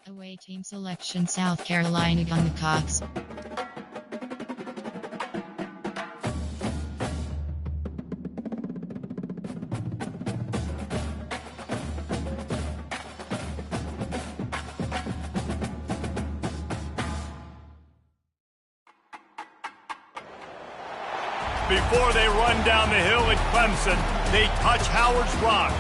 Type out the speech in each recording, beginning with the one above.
Away team selection South Carolina Gamecocks. Before they run down the hill at Clemson, they touch Howard's rock.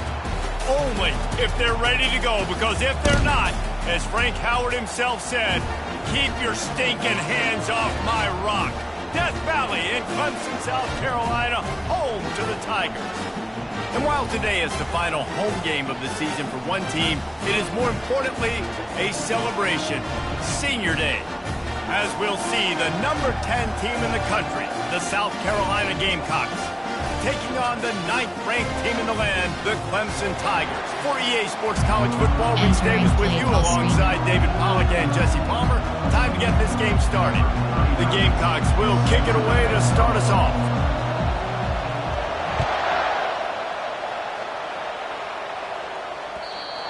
Only if they're ready to go, because if they're not, as Frank Howard himself said, keep your stinking hands off my rock. Death Valley in Clemson, South Carolina, home to the Tigers. And while today is the final home game of the season for one team, it is more importantly a celebration, Senior Day. As we'll see, the number 10 team in the country, the South Carolina Gamecocks, taking on the 9th-ranked team in the land, the Clemson Tigers. For EA Sports College Football, Reese Davis with you alongside David Pollack and Jesse Palmer. Time to get this game started. The Gamecocks will kick it away to start us off.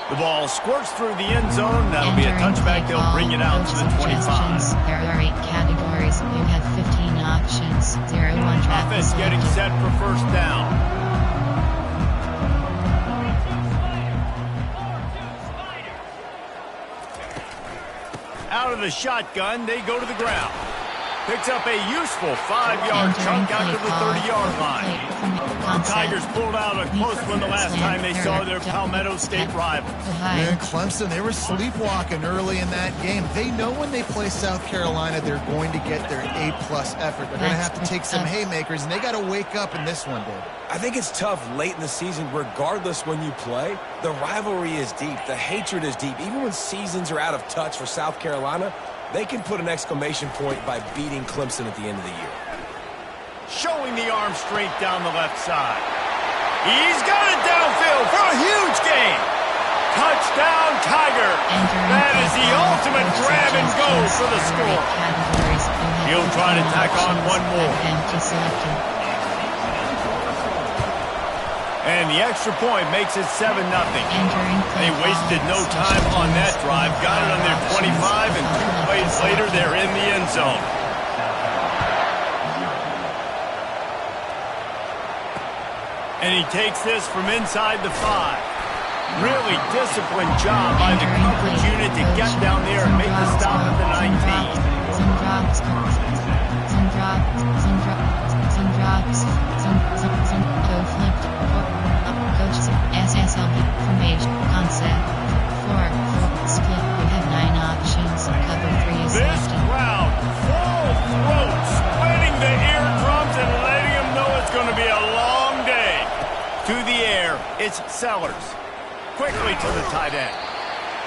The ball squirts through the end zone. That'll be a touchback. They'll bring it out to the 25. There are 8 categories. You have 15 options. 0-1 trap. Offense getting set for first down. Out of the shotgun, they go to the ground. Picks up a useful 5-yard chunk out to the 30-yard line. The Tigers pulled out a close one the last time they saw their Palmetto State rivals. Man, Clemson, they were sleepwalking early in that game. They know when they play South Carolina, they're going to get their A-plus effort. They're going to have to take some haymakers, and they got to wake up in this one, Dave. I think it's tough late in the season, regardless when you play. The rivalry is deep. The hatred is deep. Even when seasons are out of touch for South Carolina, they can put an exclamation point by beating Clemson at the end of the year. Showing the arm strength down the left side. He's got it downfield for a huge gain. Touchdown, Tiger. That is the ultimate grab and go for the score. He'll try to tack on one more. And the extra point makes it 7-0. They wasted no time on that drive. Got it on their 25, and 2 plays later, they're in the end zone. And he takes this from inside the 5. Really disciplined job by the coverage unit to get down there and make the stop at the 19. SSLB formation concept 4 split. You have 9 options. Cover 3 is this left. crowd full throat, splitting the eardrums and letting them know it's going to be a long day. To the air, it's Sellers. Quickly to the tight end.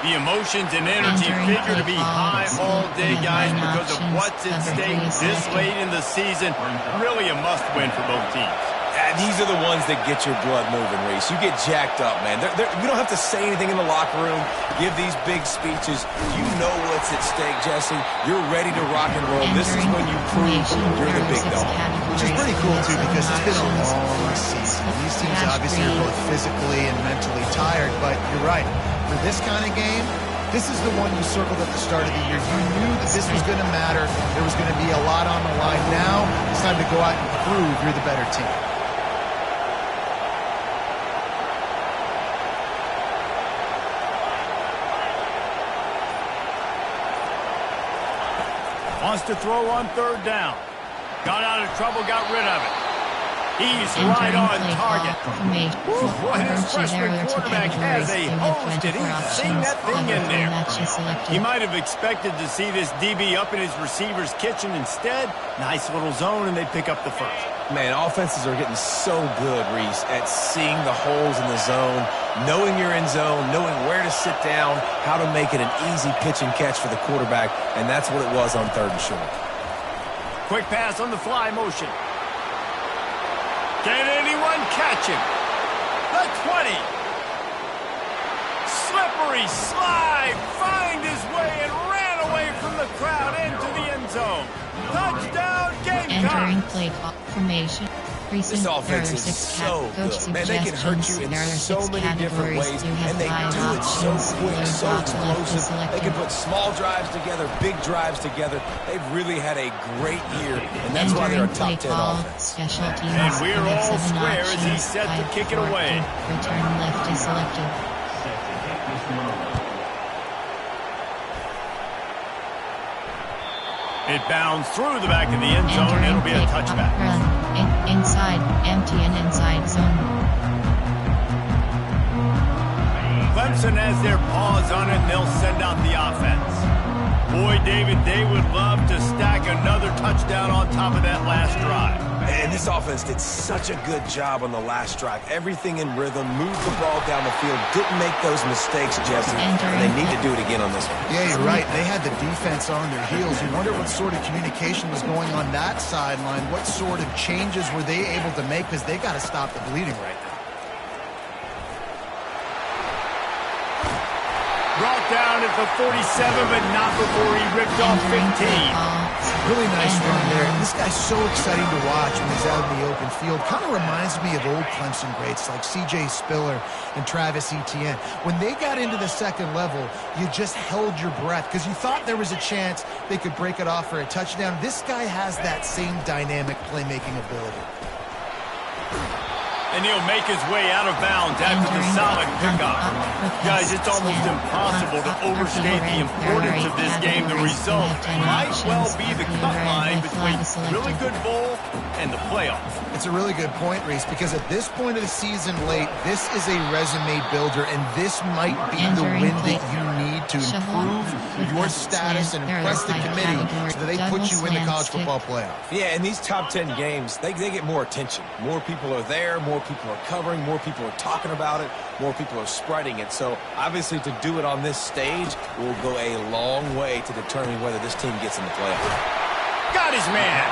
The emotions and energy figure to be high all day, guys, because of what's at stake this late in the season. Really a must-win for both teams. These are the ones that get your blood moving, Reese. You get jacked up, man. You don't have to say anything in the locker room, give these big speeches. You know what's at stake, Jesse. You're ready to rock and roll. This is when you prove you're the big dog. Which is pretty cool, too, because it's been a long season. These teams obviously are both physically and mentally tired, but you're right. For this kind of game, this is the one you circled at the start of the year. You knew that this was going to matter. There was going to be a lot on the line. Now it's time to go out and prove you're the better team. Wants to throw on 3rd down. Got out of trouble, got rid of it. He's right on target. What his freshman quarterback has a hose. Did he sing that thing in there? He might have expected to see this DB up in his receiver's kitchen. Instead, nice little zone, and they pick up the first. Man, offenses are getting so good, Reese, at seeing the holes in the zone, knowing you're in zone, knowing where to sit down, how to make it an easy pitch and catch for the quarterback, and that's what it was on 3rd and short. Quick pass on the fly motion. Can anyone catch him? The 20. Slippery slide, find his way and ran away from the crowd into the end zone. Touchdown, Gamecocks! Entering play clock formation. This offense is so good. Man, they can hurt you in so many different ways, and they do it so quick, so explosive. They can put small drives together, big drives together. They've really had a great year, and that's why they're a top 10 offense. And we're all square as he's set to kick it away. Return left is selected. It bounds through the back of the end zone, and it'll be a touchback. Inside, empty and inside zone. Clemson has their paws on it, and they'll send out the offense. Boy, David, they would love to stack another touchdown on top of that last drive. And this offense did such a good job on the last drive. Everything in rhythm, moved the ball down the field, didn't make those mistakes, Jesse. And they need to do it again on this one. Yeah, you're right. They had the defense on their heels. You wonder what sort of communication was going on that sideline. What sort of changes were they able to make? Because they got to stop the bleeding right now. Brought down at the 47, but not before he ripped off 15. Really nice run there. This guy's so exciting to watch when he's out in the open field. Kind of reminds me of old Clemson greats like C.J. Spiller and Travis Etienne. When they got into the second level, you just held your breath because you thought there was a chance they could break it off for a touchdown. This guy has that same dynamic playmaking ability. And he'll make his way out of bounds after the solid pickoff. Guys, it's almost impossible to overstate the importance of this game. The result might well be the cut line between really good bowl and the playoffs. It's a really good point, Reese, because at this point of the season late, this is a resume builder, and this might be the win that you need to improve your status and impress the committee so that they put you in the college football playoff. Yeah, in these top 10 games, they get more attention. More people are there, more people are covering, more people are talking about it, more people are spreading it. So obviously to do it on this stage will go a long way to determining whether this team gets in the playoffs. Got his man.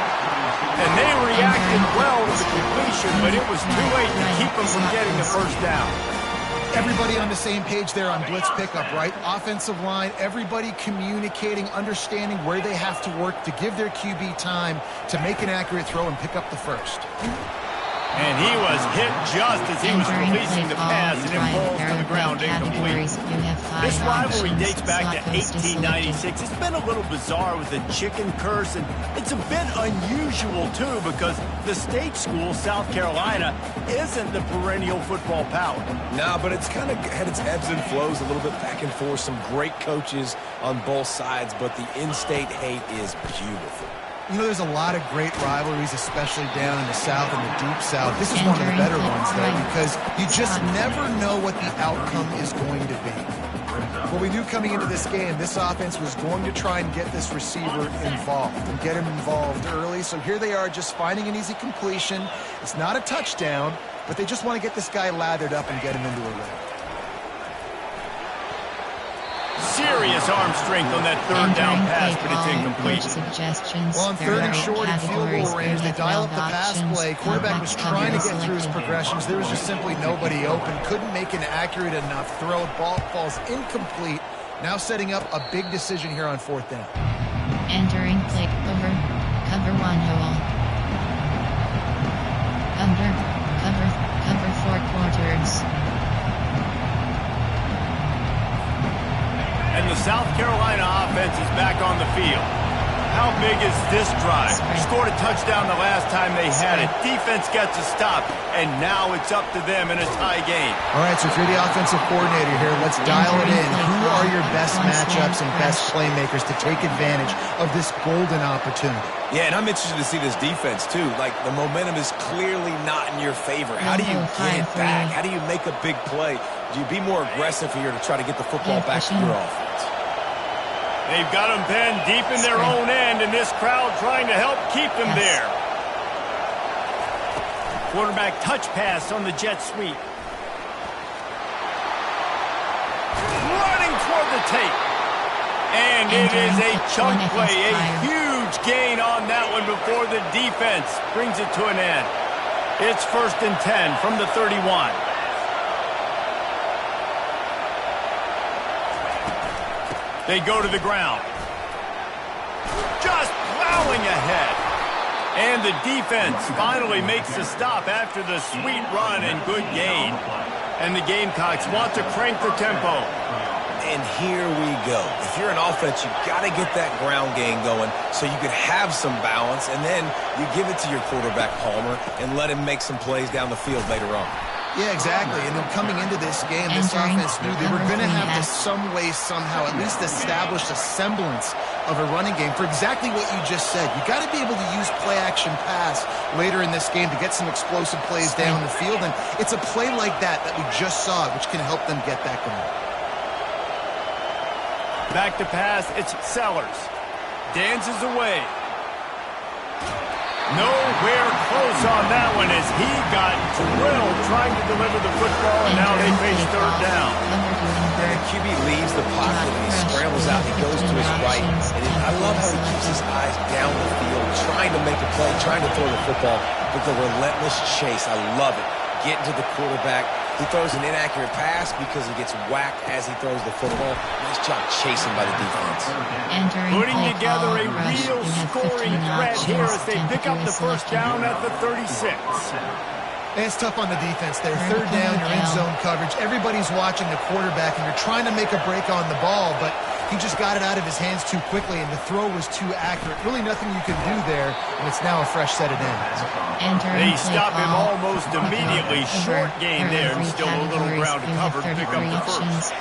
And they reacted well to the completion, but it was too late to keep them from getting the first down. Everybody on the same page there on blitz pickup, right? Offensive line, everybody communicating, understanding where they have to work to give their QB time to make an accurate throw and pick up the first. And he was hit just as he was releasing the pass, and it falls to the ground incomplete. This rivalry dates back to 1896. It's been a little bizarre with the chicken curse, and it's a bit unusual, too, because the state school, South Carolina, isn't the perennial football power. No, but it's kind of had its ebbs and flows, a little bit back and forth, some great coaches on both sides, but the in-state hate is beautiful. You know, there's a lot of great rivalries, especially down in the South and the Deep South. This is one of the better ones, though, because you just never know what the outcome is going to be. Well, we knew coming into this game, this offense was going to try and get this receiver involved and get him involved early. So here they are just finding an easy completion. It's not a touchdown, but they just want to get this guy lathered up and get him into a rhythm. Serious arm strength on that third down pass, but it's incomplete. Well, on third and short and field goal range, they dial up the pass play. Quarterback was trying to get through his progressions. There was just simply nobody open. Couldn't make an accurate enough throw. Ball falls incomplete. Now setting up a big decision here on fourth down. Entering click over. Cover one hole. Cover 4 quarters. And the South Carolina offense is back on the field. How big is this drive? Scored a touchdown the last time they had it. Defense gets a stop, and now it's up to them in a tie game. All right, so if you're the offensive coordinator here, let's dial it in. Who are your best matchups and best playmakers to take advantage of this golden opportunity? Yeah, and I'm interested to see this defense, too. Like, the momentum is clearly not in your favor. How do you get it back? How do you make a big play? Do you be more aggressive here to try to get the football back to your offense? They've got them pinned deep in their own end, and this crowd trying to help keep them there. Quarterback touch pass on the jet sweep. Running toward the tape. And it is a chunk play, a huge gain on that one before the defense brings it to an end. It's 1st and 10 from the 31. They go to the ground. Just plowing ahead. And the defense finally makes the stop after the sweet run and good gain. And the Gamecocks want to crank the tempo. And here we go. If you're an offense, you've got to get that ground game going so you can have some balance, and then you give it to your quarterback, Palmer, and let him make some plays down the field later on. Yeah, exactly. And then coming into this game, this offense knew they were going to have to some way, somehow, at least establish a semblance of a running game for exactly what you just said. You got to be able to use play-action pass later in this game to get some explosive plays down the field. And it's a play like that we just saw, which can help them get that going. Back to pass, it's Sellers. Dances away. Nowhere close on that one as he got drilled trying to deliver the football, and now they face third down. The QB leaves the pocket and he scrambles out. He goes to his right. And I love how he keeps his eyes down the field, trying to make a play, trying to throw the football with the relentless chase. I love it. Getting to the quarterback. He throws an inaccurate pass because he gets whacked as he throws the football. Nice job chasing by the defense. Putting together a real scoring threat here as they pick up the first down at the 36. It's tough on the defense there. Third down, you're in zone coverage. Everybody's watching the quarterback, and you're trying to make a break on the ball, but he just got it out of his hands too quickly, and the throw was too accurate. Really nothing you can do there, and it's now a fresh set of downs. They stop him almost immediately. Short gain there, and still a little ground to cover to pick up the first.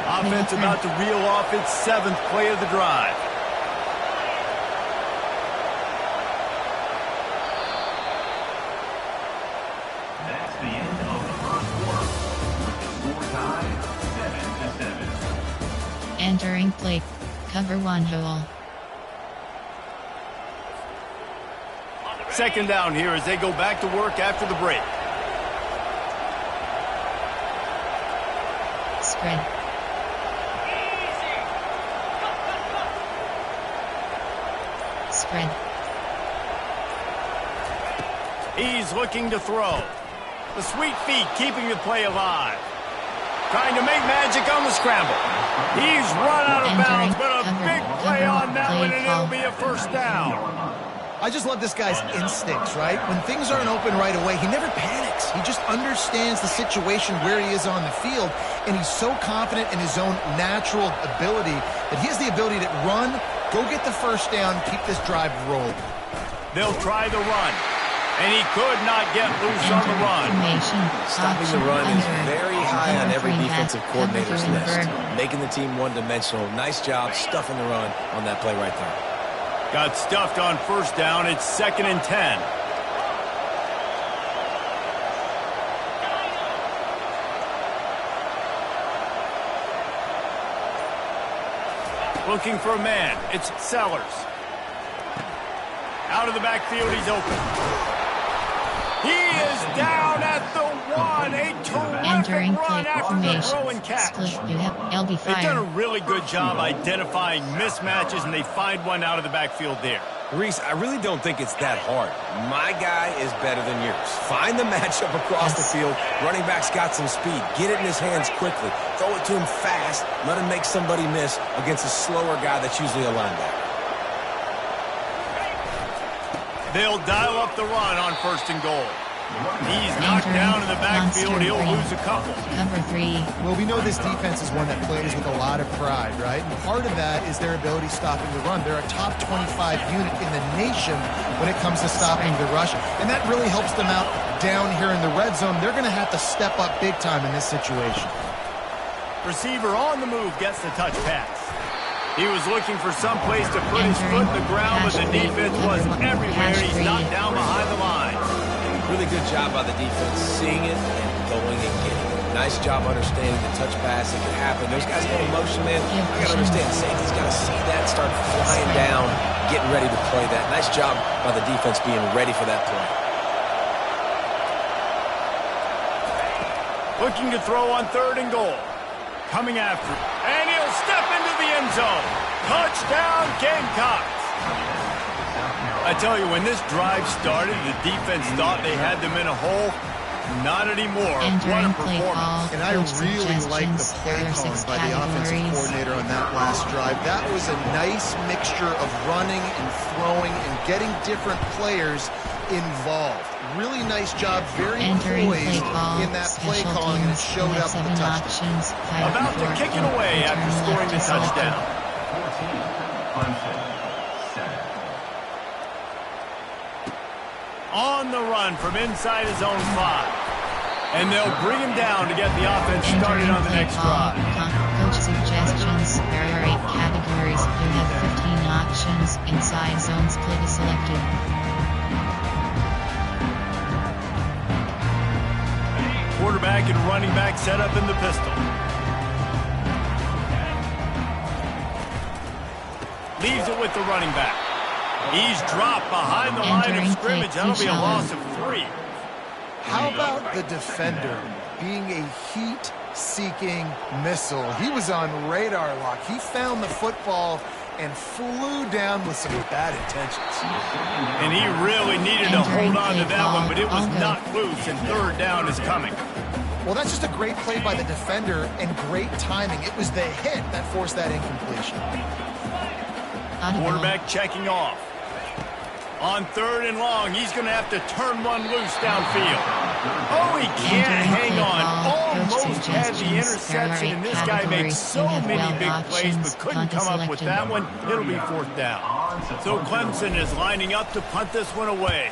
Offense about to reel off its 7th play of the drive. That's the end of the first quarter, with the score tied 7-7. Entering play. Cover 1 hole. Second down here as they go back to work after the break. Spread. Spread. He's looking to throw. The sweet feet keeping the play alive. Trying to make magic on the scramble. He's run out of bounds, but a big play on that one, and it'll be a first down. I just love this guy's instincts, right? When things aren't open right away, he never panics. He just understands the situation where he is on the field, and he's so confident in his own natural ability that he has the ability to run, go get the first down, keep this drive rolling. They'll try the run, and he could not get loose on the run. Stopping the run is very high on every defensive coordinator's list. Making the team one-dimensional. Nice job stuffing the run on that play right there. Got stuffed on first down. It's 2nd and 10. Looking for a man. It's Sellers. Out of the backfield, he's open. He is down at the 1. A terrific run after the throw and catch. They've done a really good job identifying mismatches, and they find one out of the backfield there. Reese, I really don't think it's that hard. My guy is better than yours. Find the matchup across the field. Running back's got some speed. Get it in his hands quickly. Throw it to him fast. Let him make somebody miss against a slower guy that's usually a linebacker. They'll dial up the run on 1st and goal. He's knocked down in the backfield. He'll lose a couple. Number 3. Well, we know this defense is one that plays with a lot of pride, right? And part of that is their ability stopping the run. They're a top 25 unit in the nation when it comes to stopping the rush. And that really helps them out down here in the red zone. They're going to have to step up big time in this situation. Receiver on the move gets the touch pass. He was looking for some place to put his foot in the ground, but the defense was everywhere. He's knocked down behind the line. Really good job by the defense, seeing it and going and getting it. Nice job understanding the touch pass. It can happen. Those guys go in motion, man. I got to understand. Safety's got to see that, start flying down, getting ready to play that. Nice job by the defense being ready for that play. Looking to throw on 3rd and goal. Coming after, and he'll step into the end zone. Touchdown, Gamecocks. I tell you, when this drive started, the defense thought they had them in a hole. Not anymore. What a Entering play call. performance. And I really like the Suggestions. play There are calling 6 by the offensive categories. coordinator on that last drive. That was a nice mixture of running and throwing and getting different players involved. Really nice job, very Entering play poised call. in that play Special calling, and it teams. showed We have up with 7 the touchdown. options. 5 About to and 4. kick it away after Return scoring the left is selected. touchdown. 14, Clemson, set. On the run from inside his own 5. And they'll bring him down to get the offense started on the next drive. Coach suggestions. There are 8 categories. You have 15 options. Inside zone split is selected. Quarterback and running back set up in the pistol. Leaves it with the running back. He's dropped behind the line of Entering scrimmage. play, That'll be a Keyshawn. loss of 3. How about the defender being a heat-seeking missile? He was on radar lock. He found the football and flew down with some bad intentions. And he really needed to hold on to that one, but it was knocked loose, and third down is coming. Well, that's just a great play by the defender and great timing. It was the hit that forced that incompletion. Quarterback checking off. On 3rd and long, he's going to have to turn one loose downfield. Oh, he can't hang on. Almost had the interception, and this guy makes so many big plays, but couldn't come up with that one. It'll be 4th down. So Clemson is lining up to punt this one away.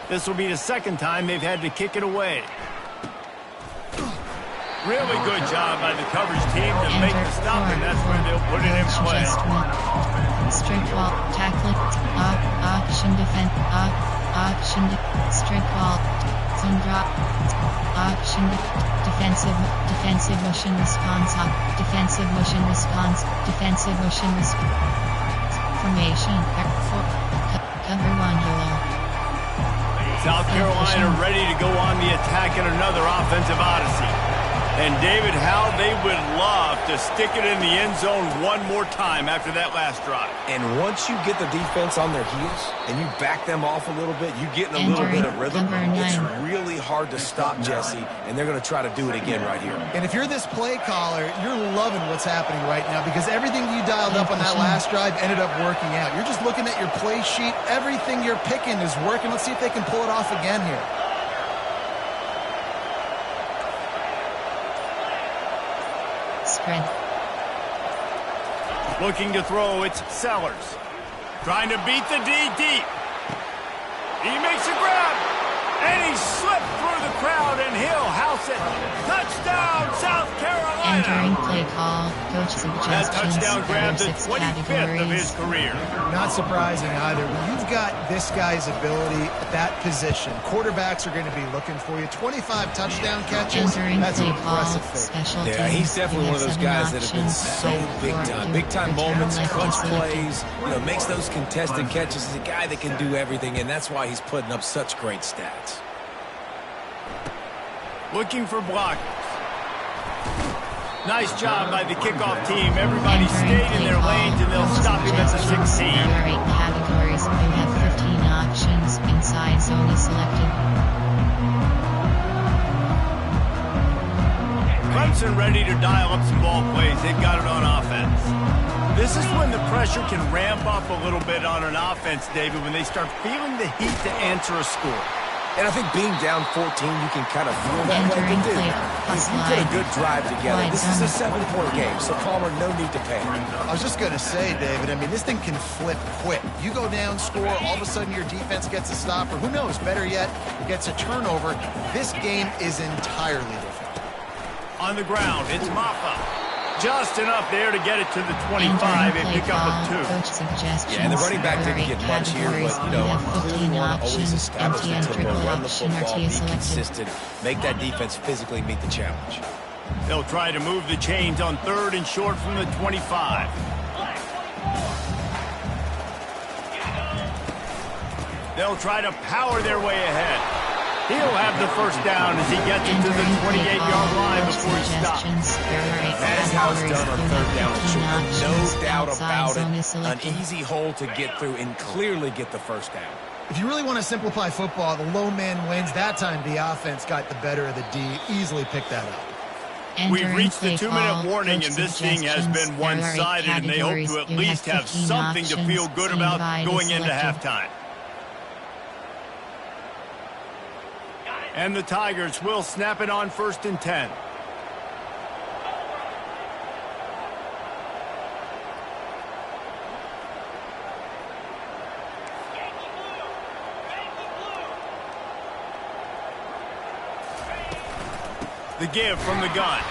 This will be the 2nd time they've had to kick it away. Really good job by the coverage team to make the stop, and that's where they'll put it in play. Straight ball, tackle, option defense, option, straight ball, zone drop, option, defensive motion response, defensive motion response, formation, cover 1 below. South Carolina ready to go on the attack in another offensive odyssey. And David, how they would love to stick it in the end zone one more time after that last drive. And once you get the defense on their heels and you back them off a little bit, you get in a little bit of rhythm. It's really hard to stop, Jesse, and they're going to try to do it again right here. And if you're this play caller, you're loving what's happening right now because everything you dialed up on that last drive ended up working out. You're just looking at your play sheet. Everything you're picking is working. Let's see if they can pull it off again here. Spread. Looking to throw, it's Sellers. Trying to beat the D deep. He makes a grab, and he slipped through the crowd, and he'll house it. Touchdown, South Carolina! Entering play call, coach That suggestions. touchdown grab, the There are 6 25th of his categories. career. Not surprising either. When you've got this guy's ability at that position, quarterbacks are going to be looking for you. 25 touchdown catches, Entering that's an play call, impressive figure. special Yeah, teams. he's definitely We one of those 7 guys that have been options. so 5 big for time. you. Big time Return moments, left clutch is selected. plays, makes those contested catches. He's a guy that can do everything, and that's why he's putting up such great stats. Looking for blockers. Nice job by the kickoff team. Everybody Entering stayed in play their call, lanes, and they'll coach stop him at the suggestions. 16. There are 8 categories. You have 15 options. Inside zone is selected. Clemson ready to dial up some ball plays. They've got it on offense. This is when the pressure can ramp up a little bit on an offense, David, when they start feeling the heat to answer a score. And I think being down 14, you can kind of feel that way. Entering But dude, play, if you put a good drive together, Wide this is a zone. 7-point game, so Palmer, no need to panic. I was just going to say, David, I mean, this thing can flip quick. You go down, score, all of a sudden your defense gets a stop, or who knows, better yet, gets a turnover. This game is entirely different. On the ground, it's Maffa. Just enough there to get it to the 25 and pick up a 2. Coach suggestions. Yeah, and the running back didn't get much here, but, clearly want to always establish the tempo, run the football, be consistent, make that defense physically meet the challenge. They'll try to move the chains on 3rd and short from the 25. They'll try to power their way ahead. He'll have the first down as he gets it to the 28-yard line before he stops. That's how it's done on 3rd down and short. No doubt about it. An easy hole to get through and clearly get the first down. If you really want to simplify football, the low man wins. That time the offense got the better of the D. Easily picked that up. We've reached the 2-minute warning, and this thing has been one-sided, and they hope to at least have something to feel good about going into halftime. And the Tigers will snap it on 1st and 10. The give from the gun.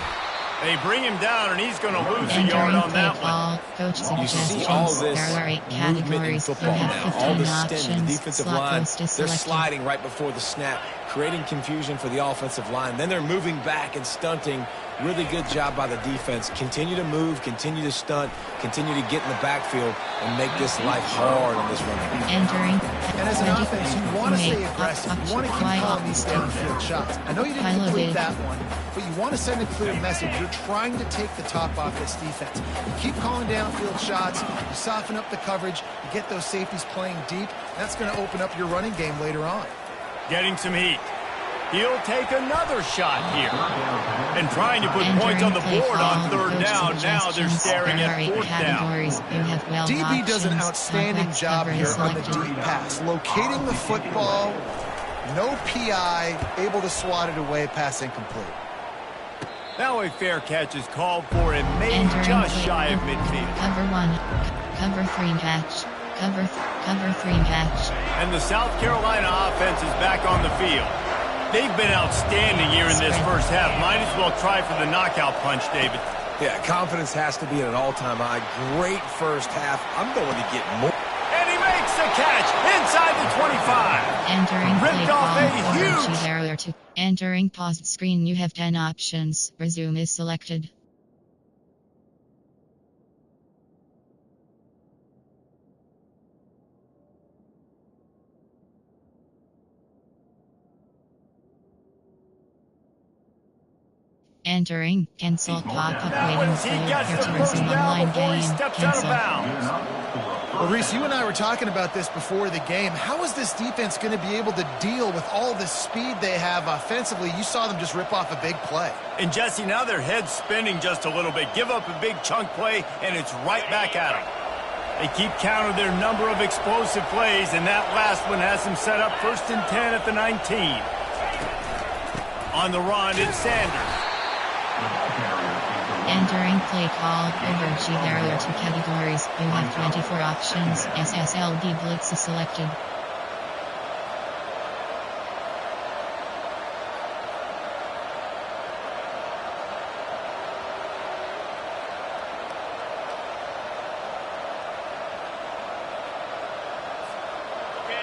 They bring him down, and he's going to lose a yard on that one. You see all this movement in football now. All the extending, the defensive line, they're sliding right before the snap, creating confusion for the offensive line. Then they're moving back and stunting. Really good job by the defense. Continue to move, continue to stunt, continue to get in the backfield and make this life hard on this run. And as an offense, you want to stay aggressive. You want to keep calling these downfield shots. I know you didn't complete that one, but you want to send a clear message. You're trying to take the top off this defense. You keep calling downfield shots. You soften up the coverage. You get those safeties playing deep. That's going to open up your running game later on. Getting some heat. He'll take another shot here. And trying to put points on the board on 3rd down. Now they're staring at 4th down. DB does an outstanding job here on the deep pass. Locating the football, no PI, able to swat it away, pass incomplete. Now a fair catch is called for and made just shy of midfield. Cover 1, cover 3 match, cover 3 match. And the South Carolina offense is back on the field. They've been outstanding here in this first half. Might as well try for the knockout punch, David. Yeah, confidence has to be at an all-time high. Great first half. I'm going to get more. And he makes the catch inside the 25. Entering Ripped play off a call huge. error to entering paused screen. You have 10 options. Resume is selected. Entering cancel pop-up waiting for here to resume online game. Cancel. Well, Reese, you and I were talking about this before the game. How is this defense going to be able to deal with all the speed they have offensively? You saw them just rip off a big play. And Jesse, now their head's spinning just a little bit. Give up a big chunk play, and it's right back at them. They keep count of their number of explosive plays, and that last one has them set up 1st and 10 at the 19. On the run, it's Sanders. Entering play call over G. There are 2 categories. You have 24 options. SSLD blitz is selected.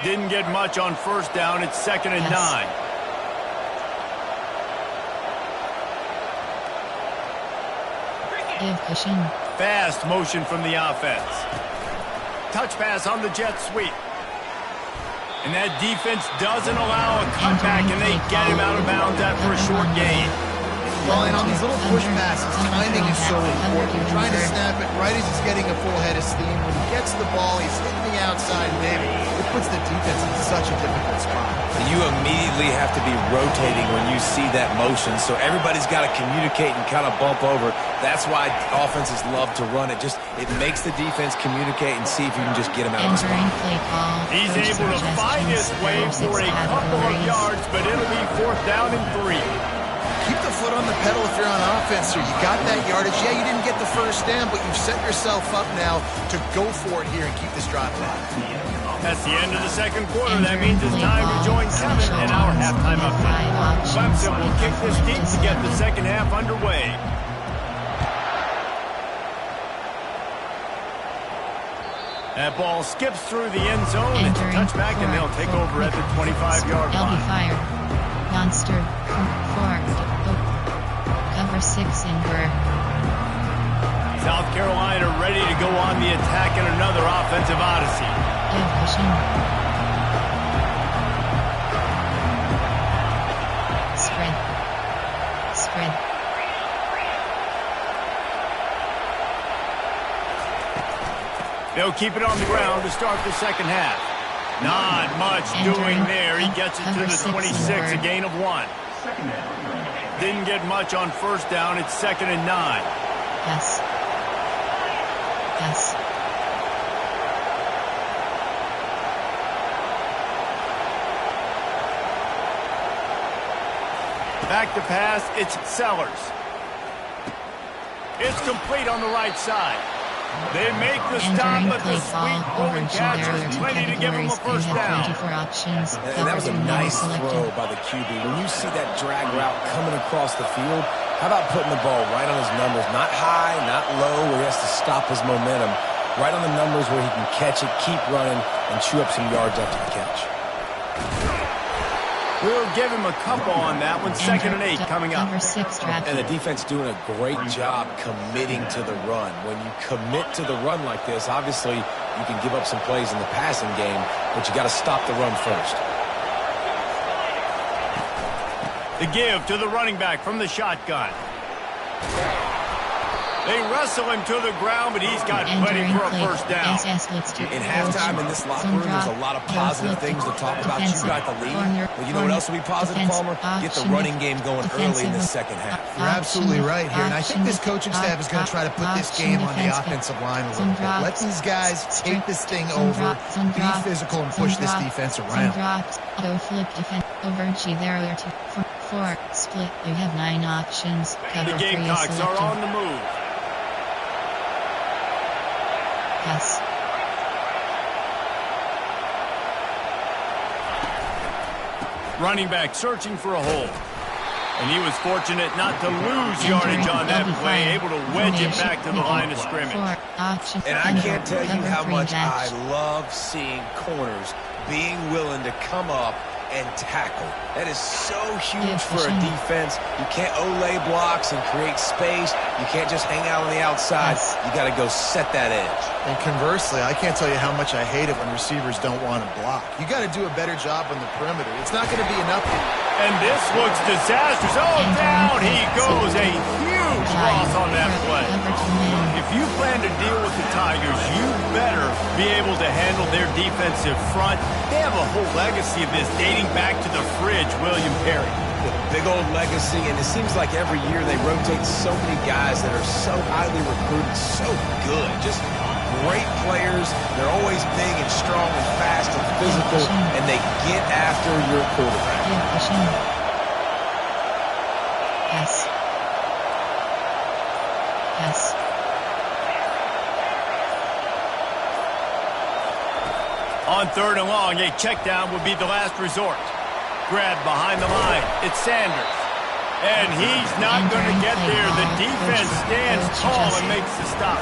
Didn't get much on 1st down. It's 2nd and 9. Give cushion. Fast motion from the offense. Touch pass on the jet sweep. And that defense doesn't allow a cutback, and they get him out of bounds after a short gain. Well, and on these little push passes, timing is so important. You're trying to snap it right as he's getting a full head of steam. When he gets the ball, he's hitting the outside, baby. It puts the defense in such a difficult spot. You immediately have to be rotating when you see that motion, so everybody's got to communicate and kind of bump over. That's why offenses love to run it. It makes the defense communicate and see if you can just get him out of the spot. He's able to find his way for a couple of yards, but it'll be 4th down and 3. Keep the foot on the pedal if you're on offense here. You got that yardage. Yeah, you didn't get the 1st down, but you've set yourself up now to go for it here and keep this drive alive. That's the end of the 2nd quarter. That means it's time to join Kevin in our halftime update. Clemson will kick this deep to get the 2nd half underway. That ball skips through the end zone. It's a touchback, and they'll take over at the 25-yard line. Fired. Monster. 4. Cover 6 in Burr. South Carolina ready to go on the attack in another offensive odyssey. Give cushion. Spread. They'll keep it on the ground to start the 2nd half. Not much doing there. He gets it to the 26, a gain of 1. Didn't get much on first down. It's 2nd and 9. Yes. Yes. Back to pass, it's Sellers. It's complete on the right side. They make the stop, but the sweet rolling catch is plenty to give them a first down. And that was a nice throw by the QB. When you see that drag route coming across the field, how about putting the ball right on his numbers? Not high, not low, where he has to stop his momentum. Right on the numbers where he can catch it, keep running, and chew up some yards after the catch. We'll give him a couple on that one. 2nd and 8 coming up. And the defense doing a great job committing to the run. When you commit to the run like this, obviously you can give up some plays in the passing game, but you got to stop the run first. The give to the running back from the shotgun. They wrestle him to the ground, but he's got plenty for a first down. In halftime in this locker room, there's a lot of positive things to talk about. You got the lead. But you know what else will be positive, Palmer? Get the running game going early in the second half. You're absolutely right here. And I think this coaching staff is going to try to put this game on the offensive line a little bit. Let these guys take this thing over, be physical, and push this defense around. Four, split. You have 9 options. Cover the Gamecocks are on the move. Yes. Running back searching for a hole. And he was fortunate not to lose yardage on that play, able to wedge it back to the line of scrimmage. And I can't tell you how much I love seeing corners being willing to come up and tackle. That is so huge for a defense. You can't olay blocks and create space. You can't just hang out on the outside. You got to go set that edge. And conversely, I can't tell you how much I hate it when receivers don't want to block. You got to do a better job on the perimeter. It's not going to be enough. And this looks disastrous. Oh, down he goes. A huge loss on that play. If you plan to deal with the Tigers, you better be able to handle their defensive front. They have a whole legacy of this dating back to the fridge, William Perry. Big old legacy, and it seems like every year they rotate so many guys that are so highly recruited, so good. Just great players. They're always big and strong and fast and physical, and they get after your quarterback. Yes. Yes. On 3rd and long, a check down would be the last resort. Grab behind the line. It's Sanders. And he's not going to get there. The defense stands tall and makes the stop.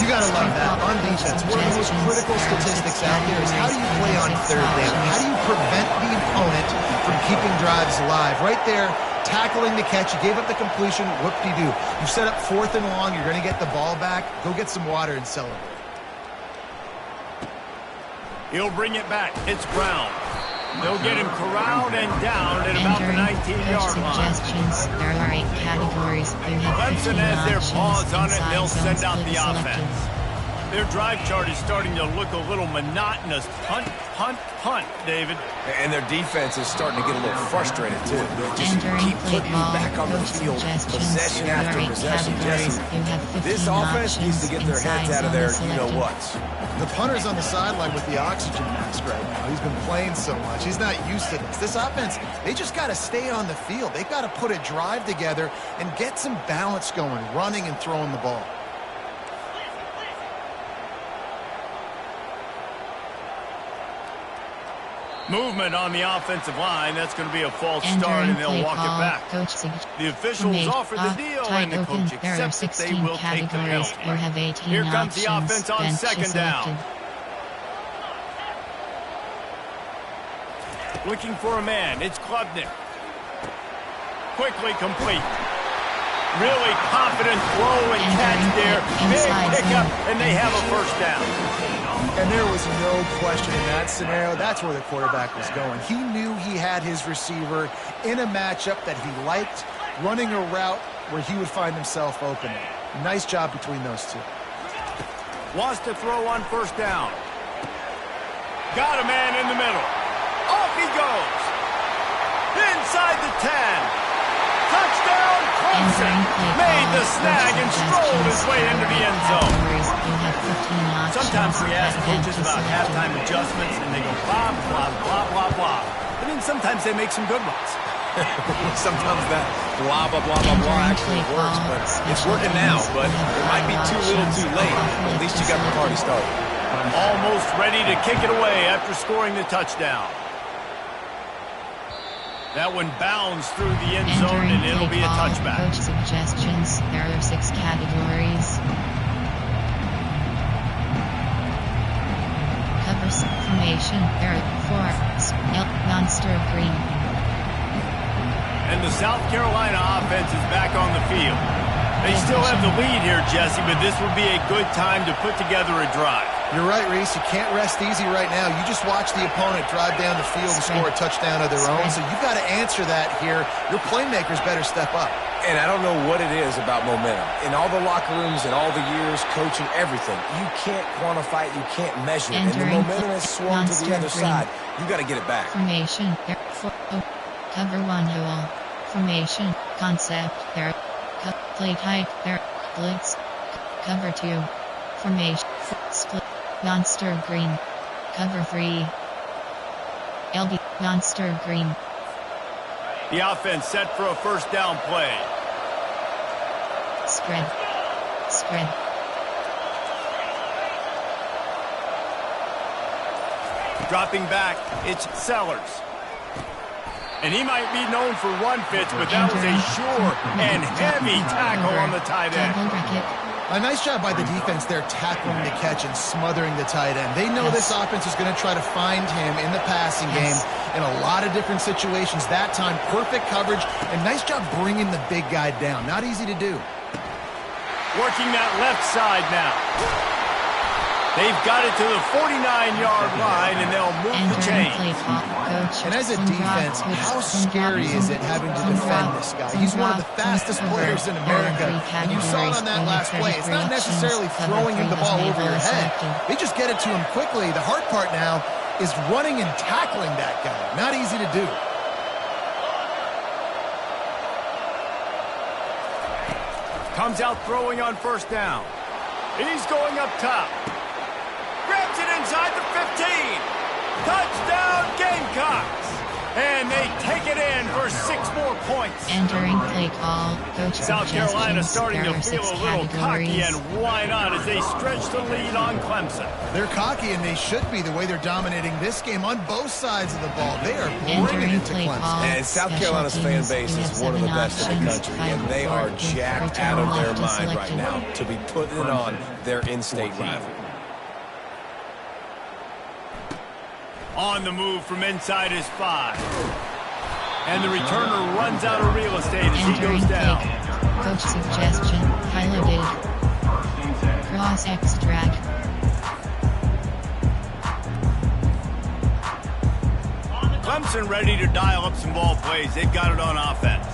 You got to love that. On defense, one of the most critical statistics out there is how do you play on 3rd down? How do you prevent the opponent from keeping drives alive? Right there, tackling the catch. You gave up the completion. Whoop-de-doo. You set up 4th and long. You're going to get the ball back. Go get some water and celebrate. He'll bring it back. It's Brown. They'll get him corralled and down at about the 19-yard line. There are 8 categories. Clemson has their paws on it. They'll send out the offense. Their drive chart is starting to look a little monotonous. Punt, punt, punt, David. And their defense is starting to get a little frustrated, too. They just keep putting you back on the field, possession after possession. Jesse, this offense needs to get their heads out of their you-know-whats. The punter's on the sideline with the oxygen mask right now. He's been playing so much. He's not used to this. This offense, they just got to stay on the field. They've got to put a drive together and get some balance going, running and throwing the ball. Movement on the offensive line. That's going to be a false start, and they'll walk it back. The officials offer the deal, and the coach accepts that they will take the penalty. Here comes the offense on 2nd down. Looking for a man. It's Klubnik. Quickly complete. Really confident throw and catch there. Big pickup, and they have a first down. And there was no question in that scenario. That's where the quarterback was going. He knew he had his receiver in a matchup that he liked, running a route where he would find himself open. Nice job between those two. Wants to throw on 1st down. Got a man in the middle. Off he goes. Inside the 10. Touchdown, Clemson. Made the snag and strolled his way into the end zone. Sometimes we ask coaches about halftime adjustments, and they go blah, blah, blah, blah, blah. But then sometimes they make some good ones. Sometimes that blah, blah, blah, blah, blah actually works, but it's working now. But it might be too little too late. At least you got the party started. Almost ready to kick it away after scoring the touchdown. That one bounds through the end zone, and it'll be a touchback. Coach suggestions. There are 6 categories. Cover formation. There are 4. Monster green. And the South Carolina offense is back on the field. They still have the lead here, Jesse, but this would be a good time to put together a drive. You're right, Reese. You can't rest easy right now. You just watch the opponent drive down the field and score a touchdown of their own, so you've got to answer that here. Your playmakers better step up. And I don't know what it is about momentum. In all the locker rooms and all the years, coaching, everything, you can't quantify it, you can't measure it. And the momentum has swung to the other side. You got to get it back. Formation. Cover 1 hole. Formation. Concept. There. Play type. There. Blitz. Cover 2. Formation. Split. Monster green. Cover 3. LB. Monster green. The offense set for a first down play. Spread. Spread. Dropping back, it's Sellers. And he might be known for run fits, but that was a sure and heavy tackle on the tight end. A nice job by the defense there tackling the catch and smothering the tight end. They know this offense is going to try to find him in the passing game in a lot of different situations. That time, perfect coverage, and nice job bringing the big guy down. Not easy to do. Working that left side now. They've got it to the 49-yard line, and they'll move the chain. And as a defense, how scary is it having to defend this guy? He's one of the fastest players in America, and you saw it on that last play. It's not necessarily throwing him the ball over your head. They just get it to him quickly. The hard part now is running and tackling that guy. Not easy to do. Comes out throwing on first down. He's going up top. Grabs it inside the 15. Touchdown, Gamecocks. And they take it in for 6 more points. Entering play call. Coach South Carolina starting to feel a little cocky, and why not as they stretch the lead on Clemson. They're cocky, and they should be the way they're dominating this game on both sides of the ball. They are bringing it to Clemson. And South Carolina's fan base is one of the best in the country, and they are jacked out of their mind right now to be putting it on their in-state rival. On the move from inside his 5. And the returner runs out of real estate as he goes down. Coach suggestion, highlighted. Cross extract. Clemson ready to dial up some ball plays. They've got it on offense.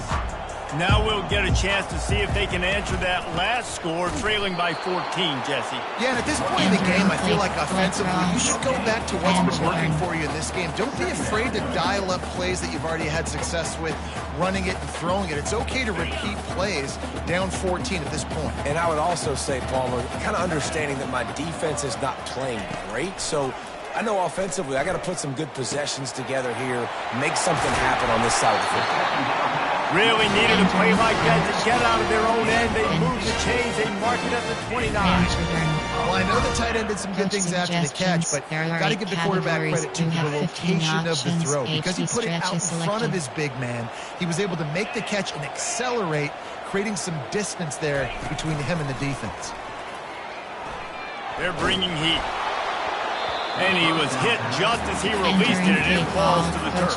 Now we'll get a chance to see if they can answer that last score, trailing by 14, Jesse. Yeah, and at this point in the game, I feel like offensively, you should go back to what's been working for you in this game. Don't be afraid to dial up plays that you've already had success with, running it and throwing it. It's okay to repeat plays down 14 at this point. And I would also say, Palmer, kind of understanding that my defense is not playing great, so I know offensively I got to put some good possessions together here, make something happen on this side of the football. Really needed a play like that to get out of their own end. They moved the chains. They marked it at the 29. Well, I know the tight end did some good things after the catch, but got to give the quarterback credit to the location of the throw because he put it out in front of his big man. He was able to make the catch and accelerate, creating some distance there between him and the defense. They're bringing heat. And he was hit just as he released it, and it falls to the turf.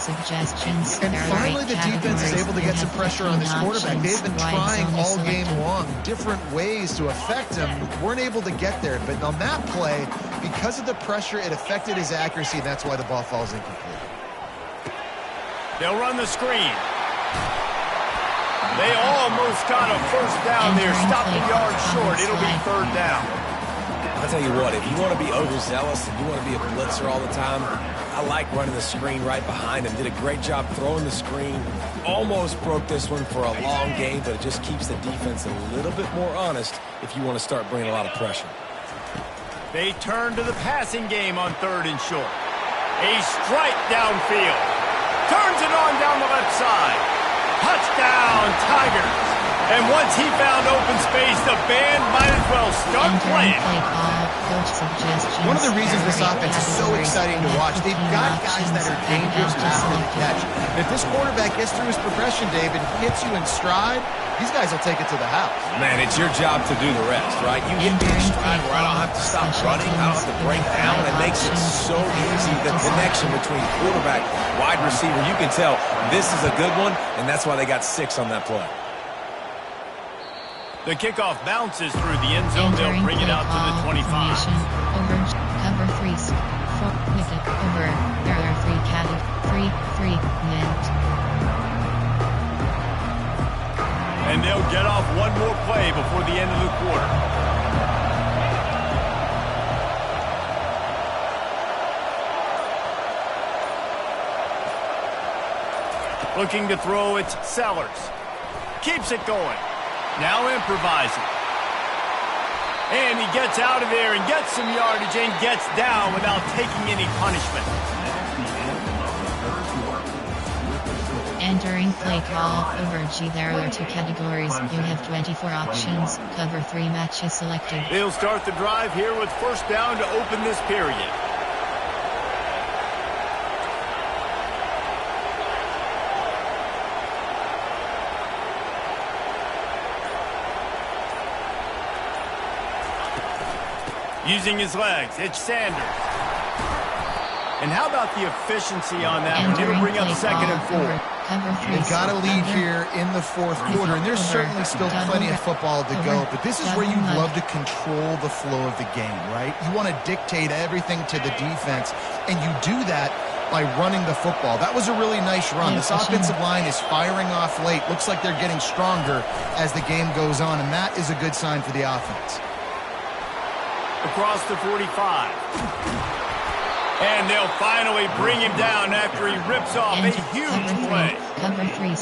And finally, the defense is able to get some pressure on this quarterback. They've been trying all game long different ways to affect him. Weren't able to get there, but on that play, because of the pressure, it affected his accuracy, and that's why the ball falls incomplete. They'll run the screen. They almost got a first down there. Stopped the yard short. It'll be third down. The I'll tell you what, if you want to be overzealous and you want to be a blitzer all the time, I like running the screen right behind him. Did a great job throwing the screen. Almost broke this one for a long game, but it just keeps the defense a little bit more honest if you want to start bringing a lot of pressure. They turn to the passing game on 3rd and short. A strike downfield. Turns it on down the left side. Touchdown, Tigers. And once he found open space, the band might as well start playing. One of the reasons this offense is so exciting to watch, they've got guys that are dangerous after the catch. And if this quarterback gets through his progression, David, hits you in stride, these guys will take it to the house. Man, it's your job to do the rest, right? You get me in stride where I don't have to stop running, I don't have to break down. It makes it so easy. The connection between quarterback, wide receiver, you can tell this is a good one, and that's why they got 6 on that play. The kickoff bounces through the end zone. They'll bring it out to the 25. Over, cover 3, 4, wicket, over. There are 3 catty, 3, mint. And they'll get off one more play before the end of the quarter. Looking to throw, it's Sellers. Keeps it going. Now improvising. And he gets out of there and gets some yardage and gets down without taking any punishment. Entering play call, over G. There are 2 categories. You have 24 options. Cover 3 matches selected. They'll start the drive here with 1st down to open this period. Using his legs, it's Sanders. And how about the efficiency on that one? It'll bring up 2nd and 4. They've got a lead here in the 4th quarter, and there's certainly still plenty of football to go, but this is where you love to control the flow of the game, right? You want to dictate everything to the defense, and you do that by running the football. That was a really nice run. This offensive line is firing off late. Looks like they're getting stronger as the game goes on, and that is a good sign for the offense. Across the 45. And they'll finally bring him down after he rips off a huge play.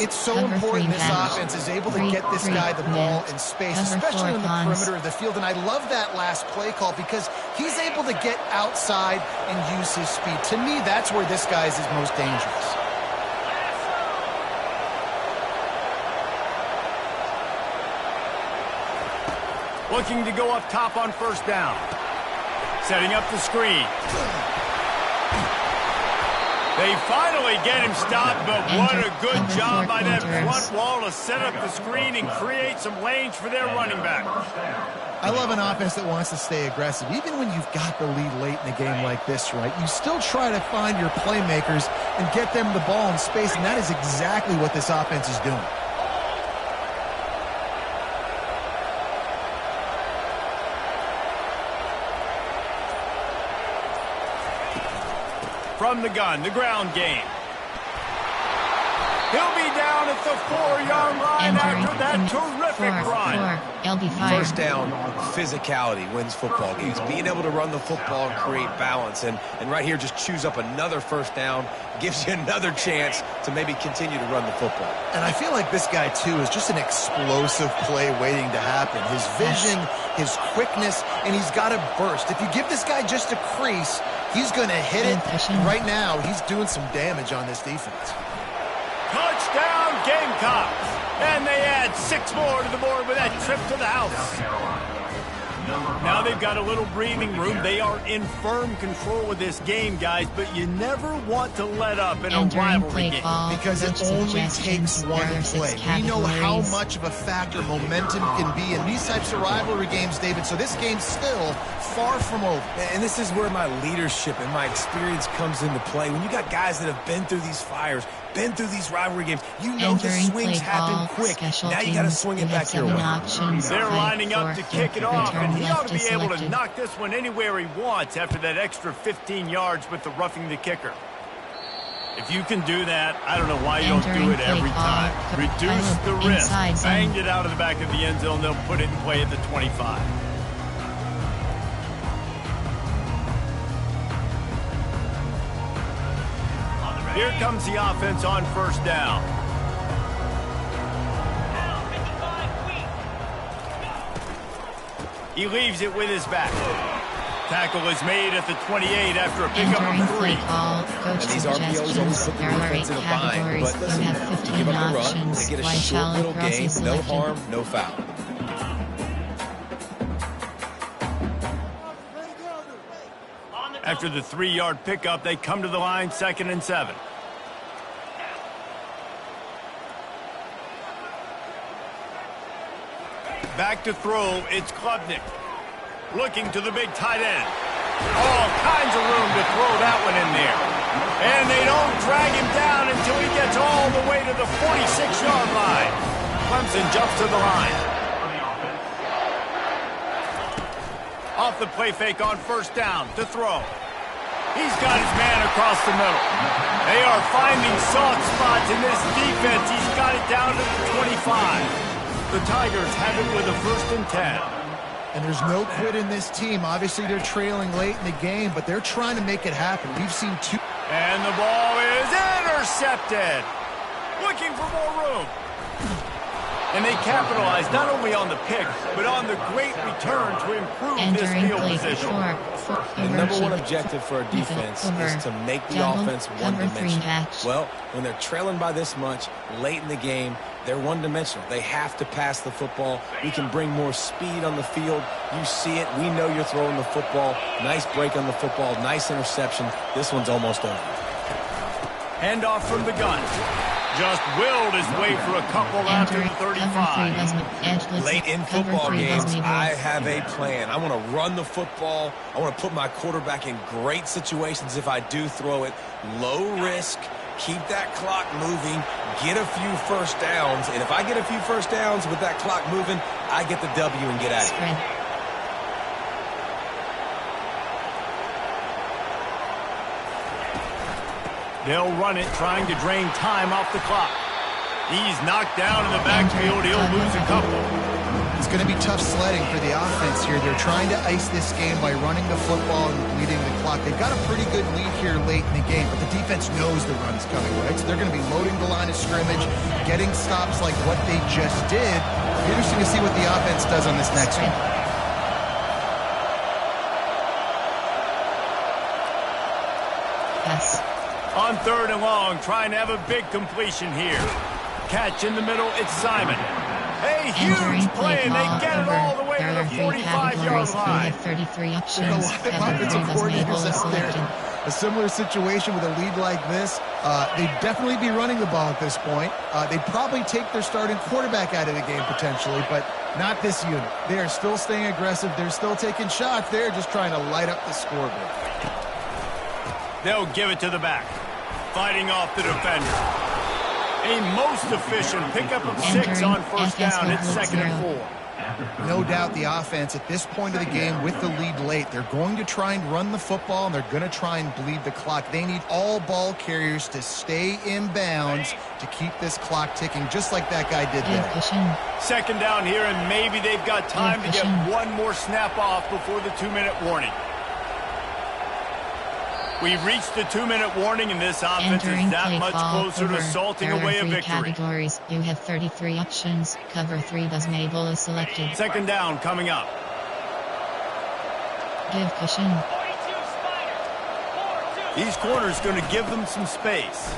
It's so important this offense is able to get this guy the ball in space, especially in the perimeter of the field. And I love that last play call because he's able to get outside and use his speed. To me, that's where this guy is his most dangerous. Looking to go up top on 1st down. Setting up the screen. They finally get him stopped, but what a good job by that front wall to set up the screen and create some lanes for their running back. I love an offense that wants to stay aggressive. Even when you've got the lead late in a game like this, right, you still try to find your playmakers and get them the ball in space, and that is exactly what this offense is doing. From the gun, the ground game. He'll be down at the 4-yard line after that terrific run. First down, physicality wins football games. Being able to run the football and create balance. And right here, just choose up another 1st down. Gives you another chance to maybe continue to run the football. And I feel like this guy, too, is just an explosive play waiting to happen. His vision, his quickness, and he's got a burst. If you give this guy just a crease, he's going to hit it. Right now, he's doing some damage on this defense. Touchdown, Gamecocks! And they add 6 more to the board with that trip to the house. Now they've got a little breathing room. They are in firm control of this game, guys, but you never want to let up in a rivalry game. Because it only takes one play. We know how much of a factor momentum can be in these types of rivalry games, David, so this game's still far from over. And this is where my leadership and my experience comes into play. When you got guys that have been through these fires, been through these rivalry games, you know the swings happen quick. Now you got to swing it back your way. They're lining up to kick it off, and he ought to be able to knock this one anywhere he wants after that extra 15 yards with the roughing the kicker. If you can do that, I don't know why you don't do it every time. Reduce the risk. Banged it out of the back of the end zone. They'll put it in play at the 25. Here comes the offense on first down. He leaves it with his back. Tackle is made at the 28 after a pickup of 3. Coach And these RPOs always put the there are defense 8 in a bind. categories. But listen, You have you 15 give up the run, options. they get a Why short shallow little cross gain, is no selected. harm, no foul. After the 3-yard pickup, they come to the line, 2nd and 7. Back to throw, it's Klubnik. Looking to the big tight end. All kinds of room to throw that one in there. And they don't drag him down until he gets all the way to the 46-yard line. Clemson jumps to the line. Off the play fake on first down to throw. He's got his man across the middle. They are finding soft spots in this defense. He's got it down to the 25. The Tigers have it with a 1st and 10. And there's no quit in this team. Obviously, they're trailing late in the game, but they're trying to make it happen. We've seen 2. And the ball is intercepted. Looking for more room. And they capitalize not only on the pick, but on the great return to improve this field position. The number one objective for a defense is to make the offense one-dimensional. Well, when they're trailing by this much late in the game, they're one-dimensional. They have to pass the football. We can bring more speed on the field. You see it. We know you're throwing the football. Nice break on the football. Nice interception. This one's almost over. Handoff from the gun. Just willed his way for a couple out to the 35. Late in football games, I have a plan. I want to run the football. I want to put my quarterback in great situations if I do throw it. Low risk. Keep that clock moving. Get a few first downs. And if I get a few first downs with that clock moving, I get the W and get out of here. They'll run it, trying to drain time off the clock. He's knocked down in the backfield. He'll lose a couple. It's going to be tough sledding for the offense here. They're trying to ice this game by running the football and bleeding the clock. They've got a pretty good lead here late in the game, but the defense knows the run is coming, right? So they're going to be loading the line of scrimmage, getting stops like what they just did. Interesting to see what the offense does on this next one. Yes. On 3rd and long, trying to have a big completion here. Catch in the middle, it's Simon. Hey, huge play, and they get it all the way to the 45-yard line. 33 options. There are a lot of offensive coordinators out there. A similar situation with a lead like this, they'd definitely be running the ball at this point. They'd probably take their starting quarterback out of the game potentially, but not this unit. They are still staying aggressive. They're still taking shots. They're just trying to light up the scoreboard. They'll give it to the back. Fighting off the defender. A most efficient pickup of 6 on first down. It's 2nd and 4. No doubt the offense at this point of the game with the lead late, they're going to try and run the football and they're going to try and bleed the clock. They need all ball carriers to stay in bounds to keep this clock ticking, just like that guy did there. 2nd down here, and maybe they've got time to get one more snap off before the 2-minute warning. We've reached the 2-minute warning, and this offense is that much closer to salting away a victory. Categories. You have 33 options. Cover 3 doesn't able is selected. 2nd down coming up. Give cushion. These corners going to give them some space.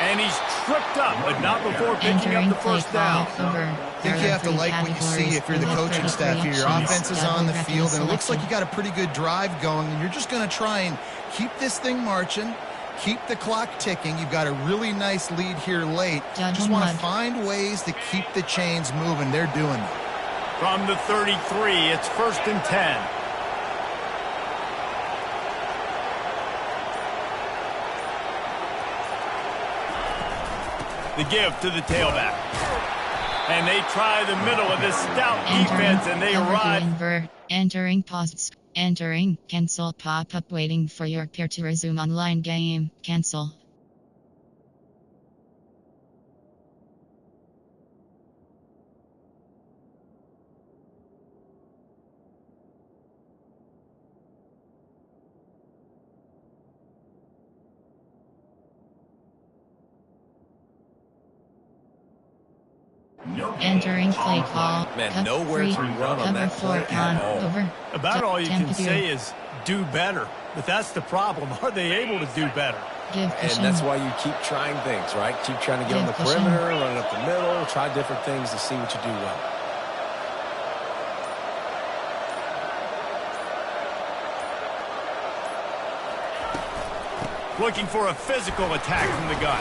And he's tripped up, but not before picking up the first down. I think you have to like what you see if you're the coaching staff here. Your offense is on the field, and it looks like you got a pretty good drive going, and you're just going to try and keep this thing marching, keep the clock ticking. You've got a really nice lead here late. Just want to find ways to keep the chains moving. They're doing it. From the 33, it's 1st and 10. The give to the tailback. And they try the middle of this stout defense, and they arrive. Entering posts. Entering. Cancel pop-up waiting for your peer to resume online game. Cancel. Entering play call. Man, Cover nowhere 3. to run on Cover that 4 play on. at all. Over. About all you can Temperature. say is do better. But that's the problem. Are they able to do better? Give And cushion. that's why you keep trying things, right? Keep trying to get on the Give cushion. perimeter, run it up the middle, try different things to see what you do well. Looking for a physical attack from the gun.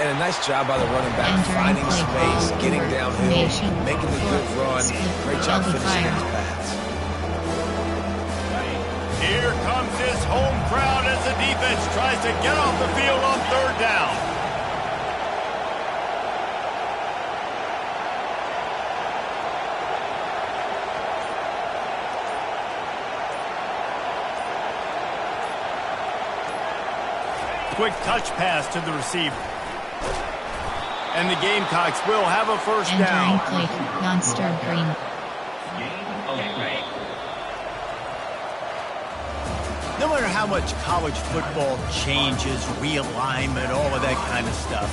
And a nice job by the running back, Entering finding play space, call. getting downhill, Formation. making a good run. Split. Great job Double finishing fire. his pass. Here comes his home crowd as the defense tries to get off the field on third down. Quick touch pass to the receiver. And the Gamecocks will have a first Entering down. play. Monster green. No matter how much college football changes, realignment, all of that kind of stuff,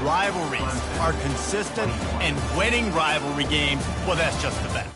rivalries are consistent, and winning rivalry games, well, that's just the best.